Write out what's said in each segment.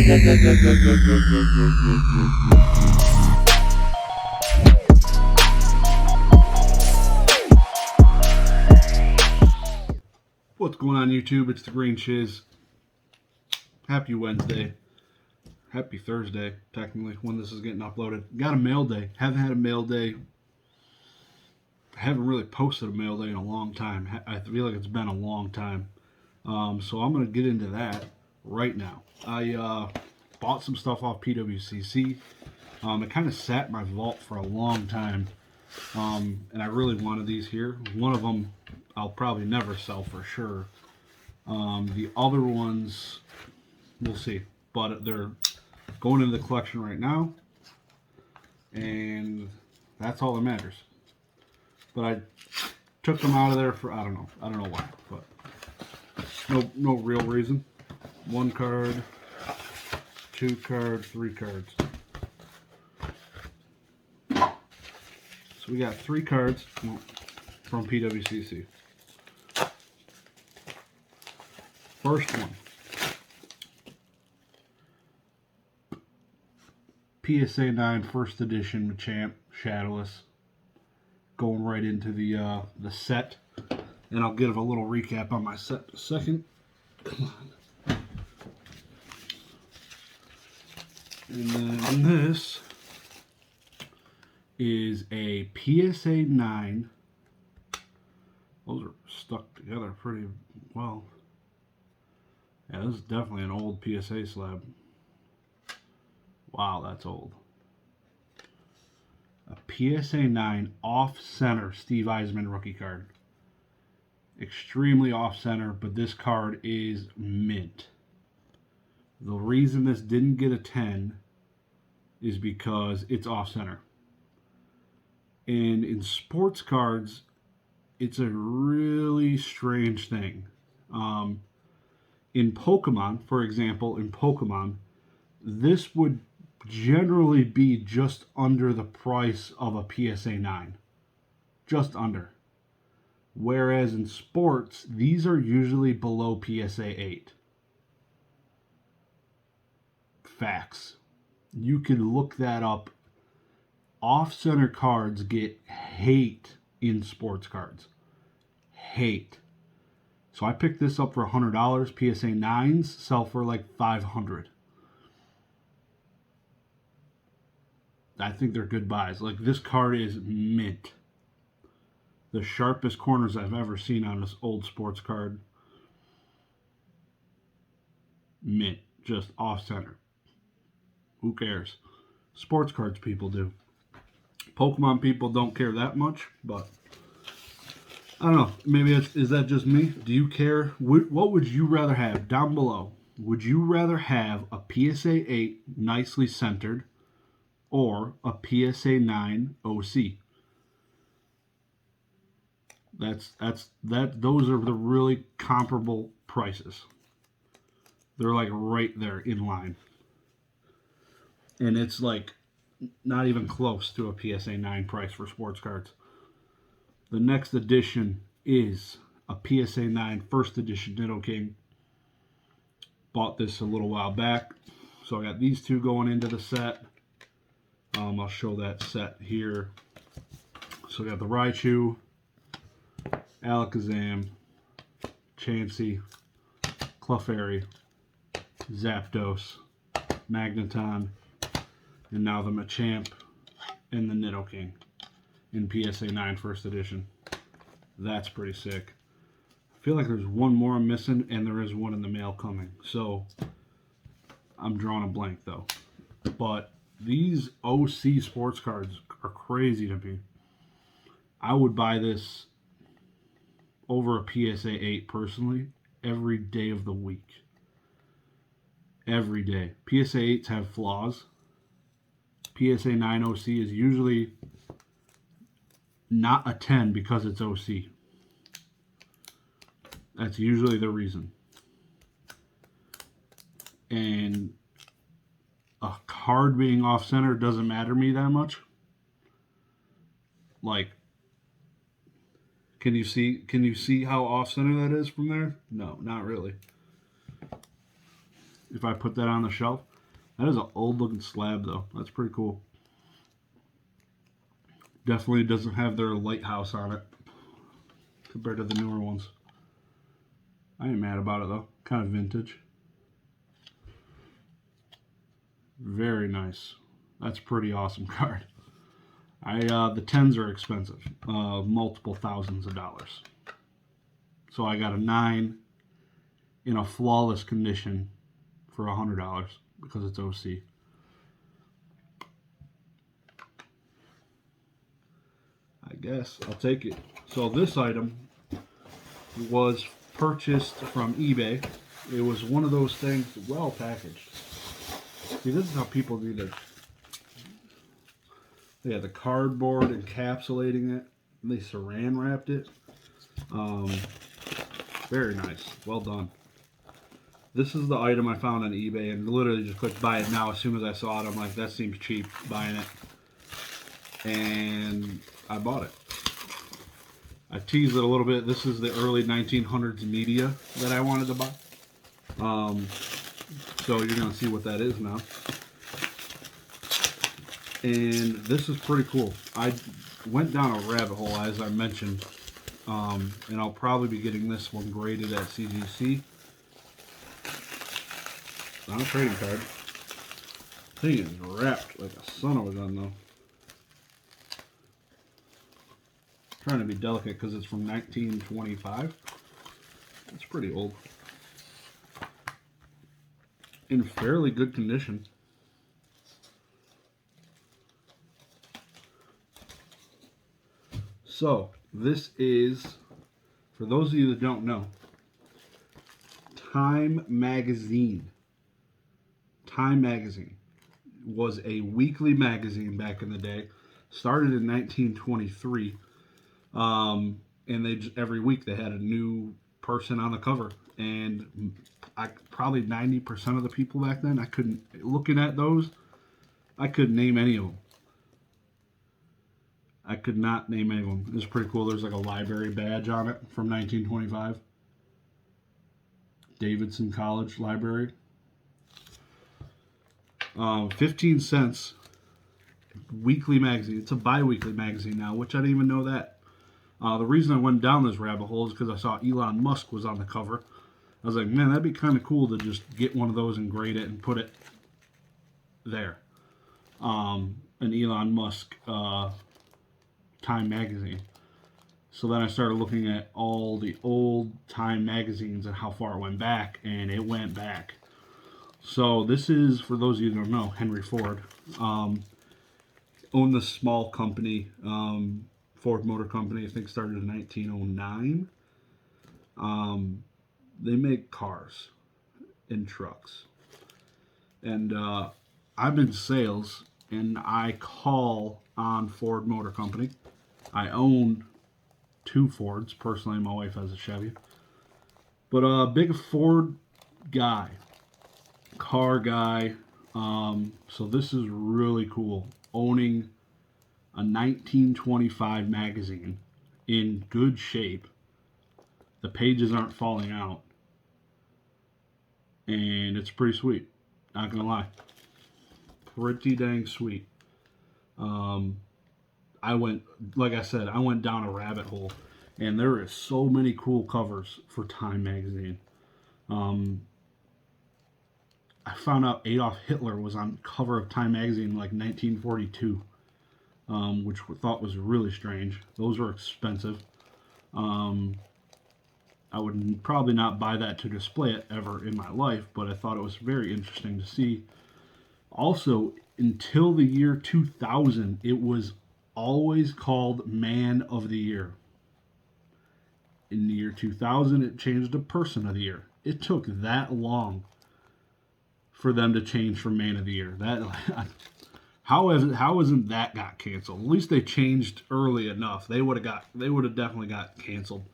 What's going on YouTube? It's the Green Shiz. Happy Wednesday. Happy Thursday, technically, when this is getting uploaded. Got a mail day. Haven't had a mail day. Haven't really posted a mail day in a long time. I feel like it's been a long time. So I'm going to get into that right now. I bought some stuff off PWCC. It kind of sat in my vault for a long time. And I really wanted these here. One of them I'll probably never sell for sure. The other ones, we'll see. But they're going into the collection right now. And that's all that matters. But I took them out of there for, I don't know why. But no real reason. 1 card, 2 cards, 3 cards. So we got 3 cards from PWCC. First one. PSA 9 First Edition Machamp Shadowless. Going right into the set. And I'll give a little recap on my set in a second. Come on. And then this is a PSA 9. Those are stuck together pretty well. Yeah, this is definitely an old PSA slab. Wow, that's old. A PSA 9 off-center Steve Eisman rookie card. Extremely off-center, but this card is mint. The reason this didn't get a 10 is because it's off-center. And in sports cards, it's a really strange thing. In Pokemon, for example, this would generally be just under the price of a PSA 9. Just under. Whereas in sports, these are usually below PSA 8. Facts. You can look that up. Off-center cards get hate in sports cards. Hate. So I picked this up for $100. PSA 9s sell for like $500. I think they're good buys. Like, this card is mint. The sharpest corners I've ever seen on this old sports card. Mint. Just off-center. Who cares? Sports cards people do. Pokemon people don't care that much, but I don't know. Maybe is that just me? Do you care? What would you rather have? Down below. Would you rather have a PSA 8 nicely centered or a PSA 9 OC? Those are the really comparable prices. They're like right there in line. And it's like not even close to a PSA 9 price for sports cards. The next edition is a PSA 9 First Edition Nidoking. Bought this a little while back. So I got these two going into the set. I'll show that set here. So we got the Raichu, Alakazam, Chansey, Clefairy, Zapdos, Magneton, and now the Machamp and the Nidoking in PSA 9 First Edition. That's pretty sick. I feel like there's one more I'm missing, and there is one in the mail coming. So I'm drawing a blank though. But these OC sports cards are crazy to me. I would buy this over a PSA 8 personally every day of the week. Every day. PSA 8s have flaws. PSA 9 OC is usually not a 10 because it's OC. That's usually the reason. And a card being off center doesn't matter to me that much. Like, can you see how off center that is from there? No, not really. If I put that on the shelf, That is an old looking slab though. That's pretty cool. Definitely doesn't have their lighthouse on it compared to the newer ones. I ain't mad about it though. Kind of vintage. Very nice. That's a pretty awesome card. The 10s are expensive, multiple thousands of dollars. So I got a 9 in a flawless condition for $100 because it's OC. I guess I'll take it. So this item was purchased from eBay. It was one of those things, well packaged. See, this is how people do their. They had the cardboard encapsulating it. And they saran wrapped it. Very nice. Well done. This is the item I found on eBay and literally just clicked buy it now. As soon as I saw it, I'm like, that seems cheap, buying it. And I bought it. I teased it a little bit. This is the early 1900s media that I wanted to buy. So you're going to see what that is now. And this is pretty cool. I went down a rabbit hole, as I mentioned. And I'll probably be getting this one graded at CGC. Not a trading card. Thing is wrapped like a son of a gun, though. Trying to be delicate because it's from 1925. It's pretty old. In fairly good condition. So, this is, for those of you that don't know, Time Magazine. Time Magazine was a weekly magazine back in the day. Started in 1923. And every week they had a new person on the cover. And probably 90% of the people back then, looking at those, I couldn't name any of them. I could not name any of them. It was pretty cool. There's like a library badge on it from 1925. Davidson College Library. 15 cents. Weekly magazine. It's a bi-weekly magazine now, which I didn't even know that. The reason I went down this rabbit hole is because I saw Elon Musk was on the cover. I was like, man, that'd be kind of cool to just get one of those and grade it and put it there. An Elon Musk Time magazine. So then I started looking at all the old Time magazines and how far it went back, and it went back. So this is, for those of you who don't know, Henry Ford. Owned this small company, Ford Motor Company, I think started in 1909. They make cars and trucks. And I'm in sales, and I call on Ford Motor Company. I own 2 Fords. Personally, my wife has a Chevy. But a big Ford guy. Car guy. So this is really cool. Owning a 1925 magazine in good shape. The pages aren't falling out. And it's pretty sweet. Not gonna lie. Pretty dang sweet. I went down a rabbit hole, and there is so many cool covers for Time magazine. I found out Adolf Hitler was on cover of Time magazine in like 1942, which I thought was really strange. Those were expensive. I would probably not buy that to display it ever in my life, but I thought it was very interesting to see. Also, until the year 2000, it was always called Man of the Year. In the year 2000, it changed to Person of the Year. It took that long for them to change from Man of the Year. How isn't that got canceled? At least they changed early enough. They would have definitely got canceled.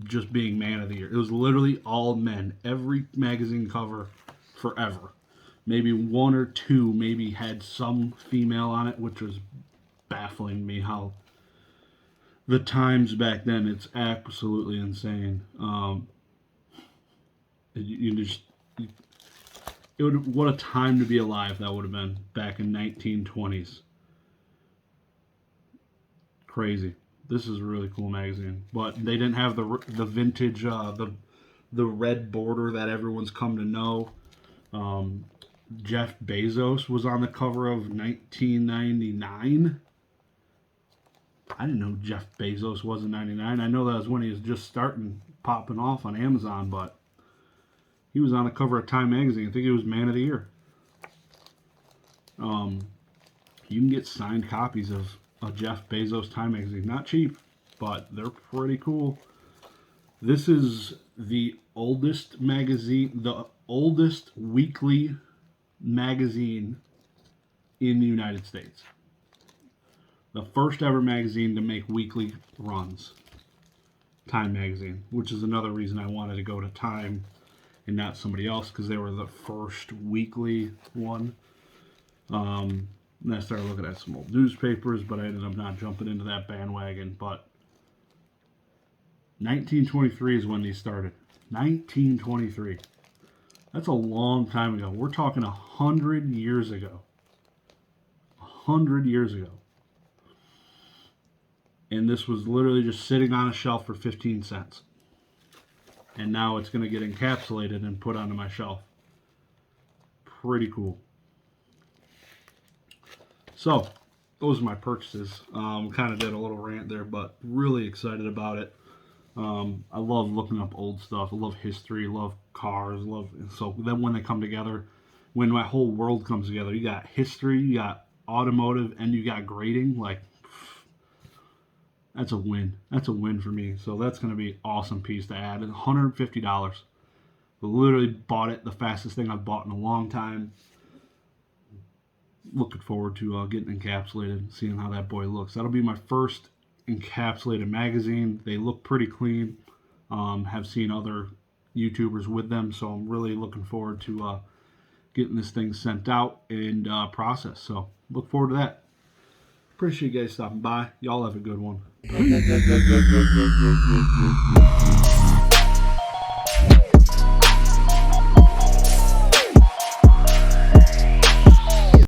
Just being Man of the Year. It was literally all men. Every magazine cover forever. Maybe 1 or 2 maybe had some female on it, which was baffling me how the times back then. It's absolutely insane. What a time to be alive that would have been back in 1920s. Crazy. This is a really cool magazine, but they didn't have the vintage the red border that everyone's come to know. Jeff Bezos was on the cover of 1999. I didn't know Jeff Bezos was in 99. I know that was when he was just starting popping off on Amazon, but he was on the cover of Time magazine. I think he was Man of the Year. You can get signed copies of a Jeff Bezos Time magazine. Not cheap, but they're pretty cool. This is the oldest magazine, the oldest weekly magazine in the United States. The first ever magazine to make weekly runs. Time magazine, which is another reason I wanted to go to Time and not somebody else, because they were the first weekly one. And I started looking at some old newspapers, but I ended up not jumping into that bandwagon. But 1923 is when these started. 1923. That's a long time ago. We're talking 100 years ago. 100 years ago. And this was literally just sitting on a shelf for 15 cents. And now it's going to get encapsulated and put onto my shelf. Pretty cool. So, those are my purchases. Kind of did a little rant there, but really excited about it. I love looking up old stuff. I love history, love cars, so then when they come together, when my whole world comes together, you got history, you got automotive, and you got grading, like, that's a win. That's a win for me. So that's going to be an awesome piece to add. It's $150. I literally bought it, the fastest thing I've bought in a long time. Looking forward to getting encapsulated and seeing how that boy looks. That'll be my first encapsulated magazine. They look pretty clean. Have seen other YouTubers with them, so I'm really looking forward to getting this thing sent out and processed. So look forward to that. Appreciate you guys stopping by. Y'all have a good one.